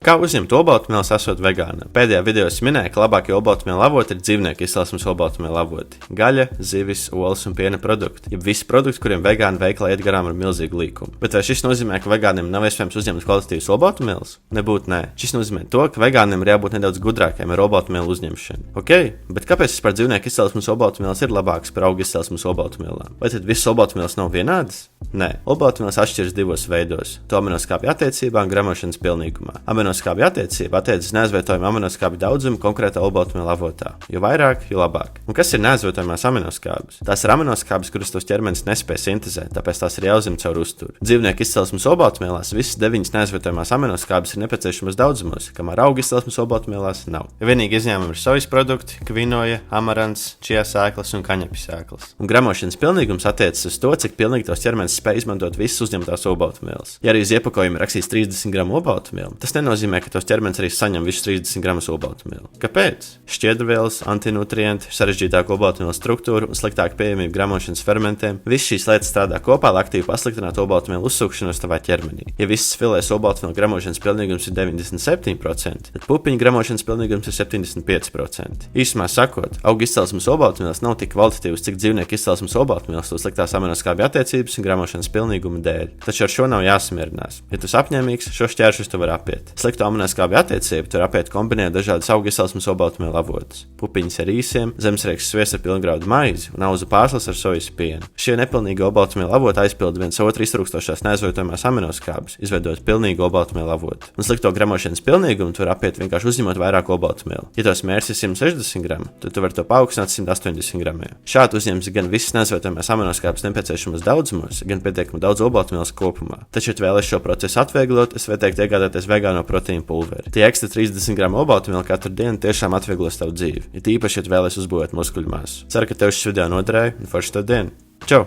Kā uzņemt olbaltumvielas esot vegānam? Pēdējā video es minēju, ka labākie olbaltumvielu avoti ir dzīvnieku izcelsmes olbaltumvielu avoti – gaļa, zivis, olas un piena produkti, jeb visi produkti, kuriem vegāni veikalā iet garām ar milzīgu līkumu. Bet vai šis nozīmē, ka vegāniem nav iespējams uzņemt kvalitatīvas olbaltumvielas? Nebūtu nē. Šis nozīmē to, ka vegāniem ir jābūt nedaudz gudrākiem ar olbaltumvielu uzņemšanu. Ok, bet kāpēc vispār dzīvnieku izcelsmes olbaltumvielas ir labākas par augu izcelsmes olbaltumvielām? Vai tad visas olbaltumvielas nav vienādas? Nē, olbaltumvielas atšķiras divos veidos – to aminoskābju attiecībā un gremošanas pilnīgumā. Aminoskābju attiecība attiecas neaizvietojama aminoskābju daudzumu konkrētā olbaltumvielu avotā. Jo vairāk, jo labāk. Un kas ir neaizvietojamās aminoskābes? Tās ir aminoskābes, kuras tos ķermenis nespēj sintezēt, tāpēc tās ir jāuzņem caur uzturu. Dzīvnieku izcelsmes olbaltumvielās visas 9 neaizvietojamās aminoskābes ir nepieciešamas daudzumos, kamēr augu izcelsmes olbaltumvielās nav. Vienīgi izņēmumi ir sojas produkti, kvinoja, amarants, čija sēklas un kaņepju sēklas. Un gremošanas pilnīgums attiecas uz to, cik pilnīgi tos ķermenis spēj izmantot visas uzņemtās olbaltumvielas. Ja arī uz iepakojuma rakstīts 30 gramu olbaltumvielu, tas nenozīmē, ka tos ķermenis arī saņem visus 30 gramus olbaltumvielu. Kāpēc? Šķiedrvielas, antinutrienti, sarežģītāku olbaltumvielu struktūru un sliktāku pieejamību gremošanas fermentiem. Visas šīs lietas strādā kopā, lai aktīvi pasliktinātu olbaltumvielu uzsūkšanos tavā ķermenī. Ja visas filēs olbaltumvielu gremošanas pilnīgums ir 97%, tad pupiņu gremošanas pilnīgums ir 75%. Īsumā sakot, augu izcelsmes olbaltumvielas nav tik kvalitatīvas, cik dzīvnieku izcelsmes olbaltumvielas to sliktās aminoskābju attiecības un gremošanas pilnīguma dēļ. Taču ar šo nav jāsamierinās. Ja tu esi apņēmīgs, šo šķēršļus tu vari apiet. Slikto aminoskābju attiecību tur apiet kombinēt dažādas augu izcelsmes olbaltumvielu avotus. Pupiņas ar īsiem, zemsrieksts sviests ar pilngraudu maizi un auzu pārslas ar sojas pienu. Šie nepilnīgi olbaltumvielu avoti aizpilda viens otru iztrūkstošās neaizvietojamās aminoskābes, izveidot pilnīgu olbaltumvielu avotu. Un slikto gremošanas pilnīgumu tu vari apiet vienkārši uzņemot vairāk olbaltumvielu. Ja tos mērķis ir 160 gramu, tad tu vari to paaugstināt 180 gramiem. Šādi uzņems gan visas neaizvietojamās aminoskābes nepieciešamos daudzumos, gan pietiekami daudz olbaltumvielas kopumā. Taču, ja vēlaties šo procesu atvieglot, es ieteiktu iegādāties vegāno proteīnu pulveri. Tie ekstra 30 gramu olbaltumvielu katru dienu tiešām atvieglos tavu dzīvi, ja tīpaši, ja vēlaties uzbūvēt muskuļu masu. Ceru, ka tev šis video noderēja un forši tev dienu. Čau!